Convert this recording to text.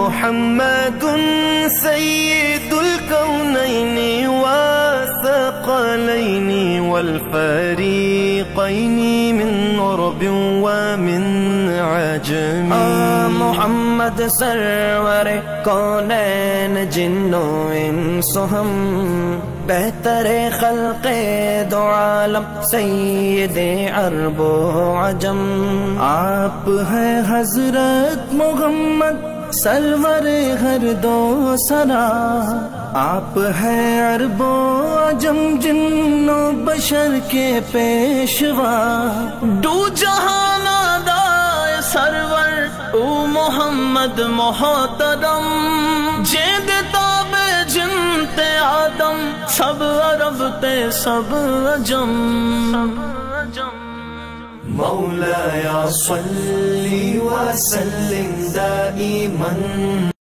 محمد سيد الكونين والثقلين والفريقين من عرب ومن عجم. محمد سرور کونین جنو انس ہم، بہتر خلق دو عالم سید عرب و عجم. آپ ہیں حضرت محمد سرور ہر دو سرا، آپ ہیں عرب و عجم جن و بشر کے پیشوا. دو جہان دائے سرور او محمد محترم، جیند تاب جنت آدم سب عرب تے سب عجم. مولاي صل وسلم دائما